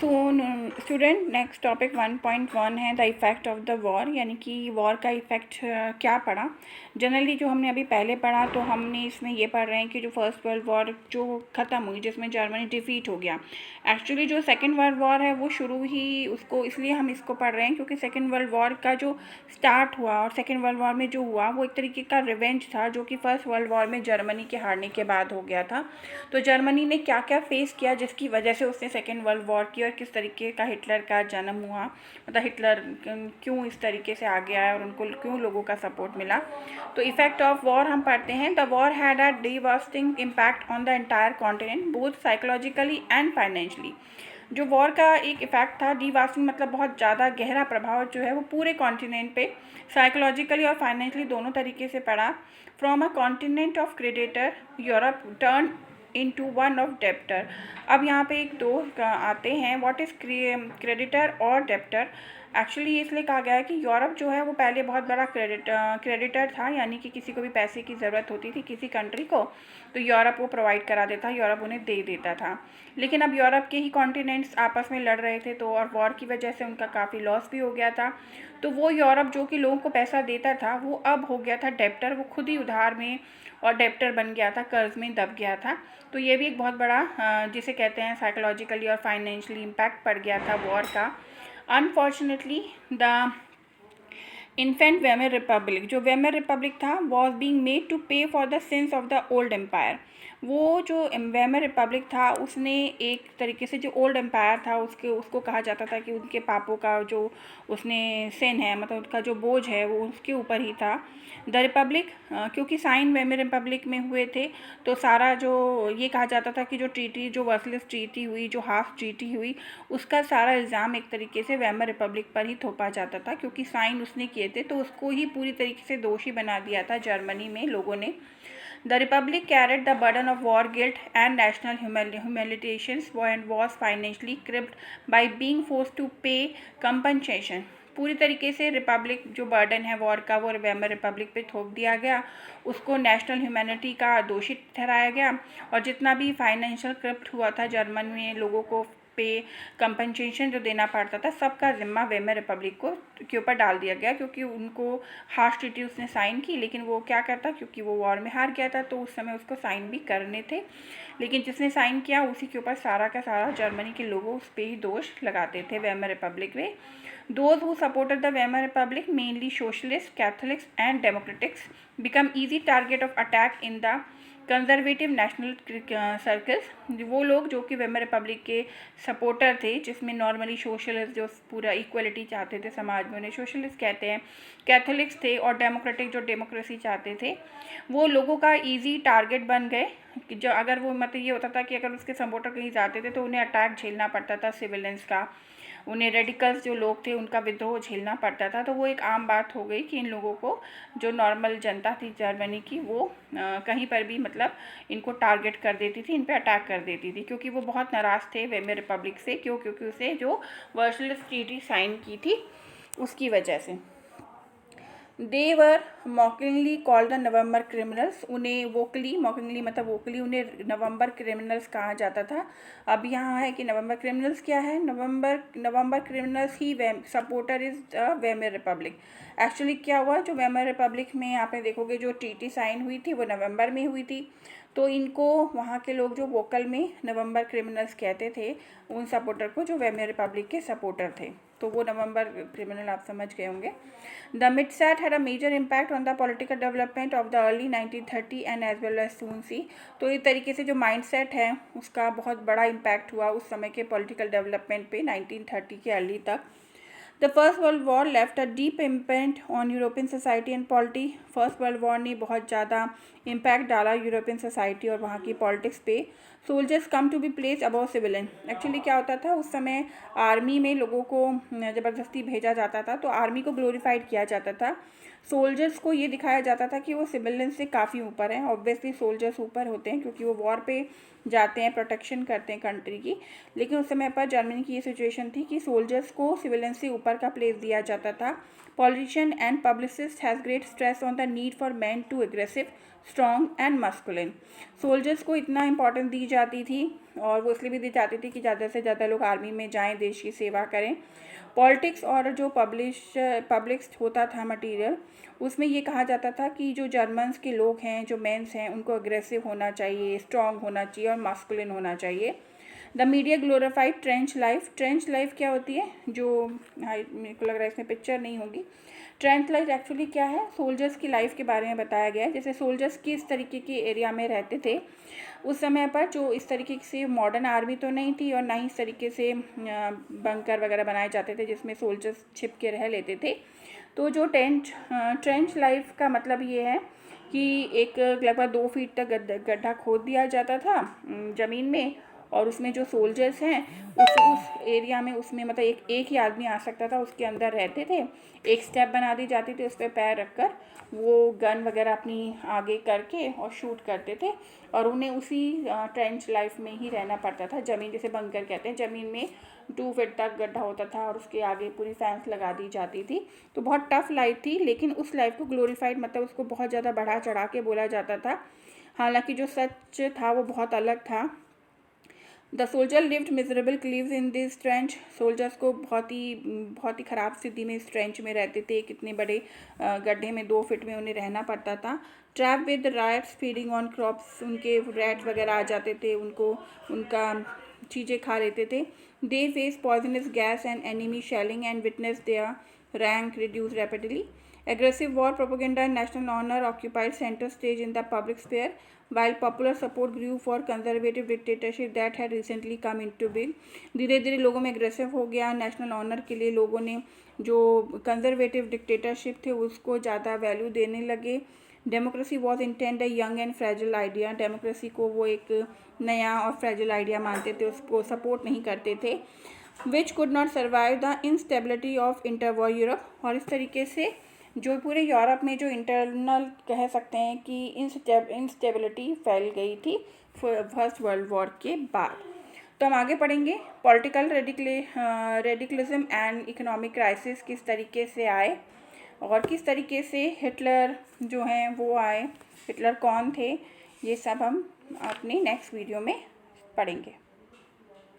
So student, next topic 1.1 है the effect of the war, यानी कि वॉर का इफ़ेक्ट क्या पड़ा। जनरली जो हमने अभी पहले पढ़ा तो हमने इसमें ये पढ़ रहे हैं कि जो फर्स्ट वर्ल्ड वॉर जो ख़त्म हुई जिसमें जर्मनी डिफीट हो गया, एक्चुअली जो सेकेंड वर्ल्ड वॉर है वो शुरू ही उसको इसलिए हम इसको पढ़ रहे हैं क्योंकि सेकेंड वर्ल्ड वॉर का जो स्टार्ट हुआ और सेकेंड वर्ल्ड वॉर में जो हुआ वो एक तरीके का रिवेंज था जो कि फर्स्ट वर्ल्ड वॉर में जर्मनी के हारने के बाद हो गया था। तो जर्मनी ने क्या क्या फेस किया जिसकी वजह से उसने सेकेंड वर्ल्ड वॉर की, और किस तरीके का हिटलर का जन्म हुआ, मतलब हिटलर क्यों इस तरीके से आगे आया और उनको क्यों लोगों का सपोर्ट मिला। तो इफेक्ट ऑफ वॉर हम पढ़ते हैं। The war had a devastating impact on the entire continent both psychologically and financially. जो वॉर का एक इफ़ेक्ट था, डिवास्टिंग मतलब बहुत ज़्यादा गहरा प्रभाव जो है वो पूरे कॉन्टिनेंट पे साइकोलॉजिकली और फाइनेंशियली दोनों तरीके से पड़ा। From a continent of creditor Europe turn into one of debtor. अब यहाँ पे एक दो आते हैं, व्हाट इज़ क्रेडिटर और डेप्टर। एक्चुअली इसलिए कहा गया है कि यूरोप जो है वो पहले बहुत बड़ा क्रेडिटर था, यानी कि किसी को भी पैसे की ज़रूरत होती थी किसी कंट्री को तो यूरोप वो प्रोवाइड करा देता, यूरोप उन्हें दे देता था। लेकिन अब यूरोप के ही कॉन्टिनेंट्स आपस में लड़ रहे थे तो और वॉर की वजह से उनका काफ़ी लॉस भी हो गया था। तो वो यूरोप जो कि लोगों को पैसा देता था वो अब हो गया था डेप्टर, वो खुद ही उधार में और डेप्टर बन गया था, कर्ज में दब गया था। तो ये भी एक बहुत बड़ा जिसे कहते हैं साइकोलॉजिकली और फाइनेंशियली इम्पैक्ट पड़ गया था वॉर का। Unfortunately the infant Weimar republic, जो वेमर रिपब्लिक था, was being made to pay for the sins of the old empire. वो जो वेमर रिपब्लिक था उसने एक तरीके से जो ओल्ड एम्पायर था उसको कहा जाता था कि उनके पापों का जो उसने सिन है, मतलब उसका जो बोझ है वो उसके ऊपर ही था। द रिपब्लिक क्योंकि साइन वेमर रिपब्लिक में हुए थे तो सारा जो ये कहा जाता था कि जो ट्रीटी, जो वर्सलेस ट्रीटी हुई, जो हाफ ट्रीटी हुई, उसका सारा इल्ज़ाम एक तरीके से वेमर रिपब्लिक पर ही थोपा जाता था क्योंकि साइन उसने किए थे, तो उसको ही पूरी तरीके से दोषी बना दिया था जर्मनी में लोगों ने। The Republic carried the burden of war guilt and national humiliations and was financially crippled by being forced to pay compensation. पूरी तरीके से रिपब्लिक जो बर्डन है वॉर का वो वेमर रिपब्लिक पे थोप दिया गया, उसको नेशनल ह्यूमैनिटी का दोषी ठहराया गया और जितना भी फाइनेंशियल क्रिप्ट हुआ था जर्मन में लोगों को पे कंपनसेशन जो देना पड़ता था, सबका जिम्मा वेमर रिपब्लिक को के ऊपर डाल दिया गया क्योंकि उनको हार्श ट्रीटी उसने साइन की, लेकिन वो क्या करता, क्योंकि वो वॉर में हार गया था तो उस समय उसको साइन भी करने थे, लेकिन जिसने साइन किया उसी के ऊपर सारा का सारा जर्मनी के लोगों उस पर ही दोष लगाते थे वेमर रिपब्लिक में। Those who supported the Weimar Republic, mainly socialists, Catholics and Democrats, become easy target of attack in the conservative national circles. वो लोग जो कि वेमर रिपब्लिक के सपोर्टर थे, जिसमें नॉर्मली सोशलिस्ट जो पूरा इक्वलिटी चाहते थे समाज में उन्हें सोशलिस्ट कहते हैं, कैथोलिक्स थे और डेमोक्रेटिक जो डेमोक्रेसी चाहते थे, वो लोगों का इजी टारगेट बन गए। जो अगर वो मतलब ये होता था कि अगर उसके सपोर्टर कहीं जाते थे तो उन्हें अटैक झेलना पड़ता था सिविलियंस का, उन्हें रेडिकल्स जो लोग थे उनका विद्रोह झेलना पड़ता था। तो वो एक आम बात हो गई कि इन लोगों को, जो नॉर्मल जनता थी जर्मनी की, वो कहीं पर भी मतलब इनको टारगेट कर देती थी, इन पे अटैक कर देती थी क्योंकि वो बहुत नाराज़ थे वेमर रिपब्लिक से। क्योंकि उसे जो वर्सलेस ट्रीटी साइन की थी उसकी वजह से। They were mockingly called the November criminals. उन्हें वोकली, मॉकिंगली मतलब वोकली, उन्हें नवंबर क्रिमिनल्स कहा जाता था। अब यहाँ है कि नवंबर क्रिमिनल्स क्या है। नवंबर क्रिमिनल्स ही supporter is Weimar Republic. Actually क्या हुआ, जो वेमर रिपब्लिक में आप देखोगे जो ट्रीटी साइन हुई थी वो नवंबर में हुई थी, तो इनको वहाँ के लोग जो वोकल में नवंबर क्रिमिनल्स कहते थे उन सपोर्टर को जो वेमर रिपब्लिक के सपोर्टर थे, तो वो नवंबर क्रिमिनल आप समझ गए होंगे। The mindset had a major impact on the political development of the early 1930 and as well as soon see. तो इस तरीके से जो माइंडसेट है उसका बहुत बड़ा इम्पैक्ट हुआ उस समय के पॉलिटिकल डेवलपमेंट पे 1930 के अर्ली तक। The first world war left a deep impact on European society and polity. First world war ने बहुत ज़्यादा इम्पैक्ट डाला यूरोपियन सोसाइटी और वहाँ की पॉलिटिक्स पे। Soldiers come to be place above civilian. Actually क्या होता था उस समय, आर्मी में लोगों को ज़बरदस्ती भेजा जाता था तो आर्मी को ग्लोरीफाइड किया जाता था। सोल्जर्स को ये दिखाया जाता था कि वो सिविलियन से काफ़ी ऊपर हैं। ऑब्वियसली सोल्जर्स ऊपर होते हैं क्योंकि वो वॉर पे जाते हैं, प्रोटेक्शन करते हैं कंट्री की। लेकिन उस समय पर जर्मनी की ये सिचुएशन थी कि सोल्जर्स को सिविलियन से ऊपर का प्लेस दिया जाता था। Politician and publicist has great stress on the need for man to aggressive strong and masculine. Soldiers को इतना इम्पोर्टेंस दी जाती थी और वो इसलिए भी दी जाती थी कि ज़्यादा से ज़्यादा लोग आर्मी में जाएं, देश की सेवा करें। पॉलिटिक्स और जो पब्लिक्स होता था मटेरियल, उसमें ये कहा जाता था कि जो जर्मन्स के लोग हैं, जो मेंस हैं, उनको अग्रेसिव होना चाहिए, स्ट्रॉन्ग होना चाहिए और मास्कुलिन होना चाहिए। The media glorified trench life. Trench life क्या होती है, जो मेरे को लग रहा है इसमें पिक्चर नहीं होगी। ट्रेंच लाइफ एक्चुअली क्या है, सोल्जर्स की लाइफ के बारे में बताया गया है। जैसे सोल्जर्स किस तरीके के एरिया में रहते थे उस समय पर, जो इस तरीके से मॉडर्न आर्मी तो नहीं थी और ना ही इस तरीके से बंकर वगैरह बनाए जाते थे जिसमें सोल्जर्स छिप के रह लेते थे। तो जो ट्रेंच लाइफ का मतलब ये है कि एक लगभग 2 फीट तक गड्ढा खोद दिया जाता था ज़मीन में, और उसमें जो सोल्जर्स हैं उस एरिया में, उसमें मतलब एक ही आदमी आ सकता था, उसके अंदर रहते थे। एक स्टेप बना दी जाती थी, उस पर पैर रखकर वो गन वगैरह अपनी आगे करके और शूट करते थे, और उन्हें उसी ट्रेंच लाइफ में ही रहना पड़ता था। ज़मीन, जैसे बंकर कहते हैं, ज़मीन में 2 फीट तक गड्ढा होता था और उसके आगे पूरी फेंस लगा दी जाती थी। तो बहुत टफ लाइफ थी, लेकिन उस लाइफ को ग्लोरीफाइड, मतलब उसको बहुत ज़्यादा बढ़ा चढ़ा के बोला जाता था। हालांकि जो सच था वो बहुत अलग था। The soldier lived miserable cleaves in this trench. Soldiers को बहुत ही ख़राब स्थिति में इस ट्रेंच में रहते थे। कितने बड़े गड्ढे में 2 फीट में उन्हें रहना पड़ता था। Trap with rats feeding on crops. उनके रैट वगैरह आ जाते थे, उनका चीज़ें खा लेते थे। They face poisonous gas and enemy shelling and witness their rank reduce rapidly. Aggressive war propaganda and national honor occupied center stage in the public sphere, while popular support grew for conservative dictatorship that had recently come into being. धीरे धीरे लोगों में aggressive हो गया। National honour के लिए लोगों ने जो कंजर्वेटिव डिक्टेटरशिप थे उसको ज़्यादा वैल्यू देने लगे। Democracy was intend a young and fragile idea. Democracy को वो एक नया और फ्रेजिल आइडिया मानते थे, उसको सपोर्ट नहीं करते थे। Which could not survive the instability of interwar Europe. और इस तरीके से जो पूरे यूरोप में जो इंटरनल कह सकते हैं कि इंस्टेबिलिटी फैल गई थी फर्स्ट वर्ल्ड वॉर के बाद। तो हम आगे पढ़ेंगे political radicalism and economic crisis किस तरीके से आए और किस तरीके से हिटलर जो हैं वो आए, हिटलर कौन थे, ये सब हम अपनी नेक्स्ट वीडियो में पढ़ेंगे।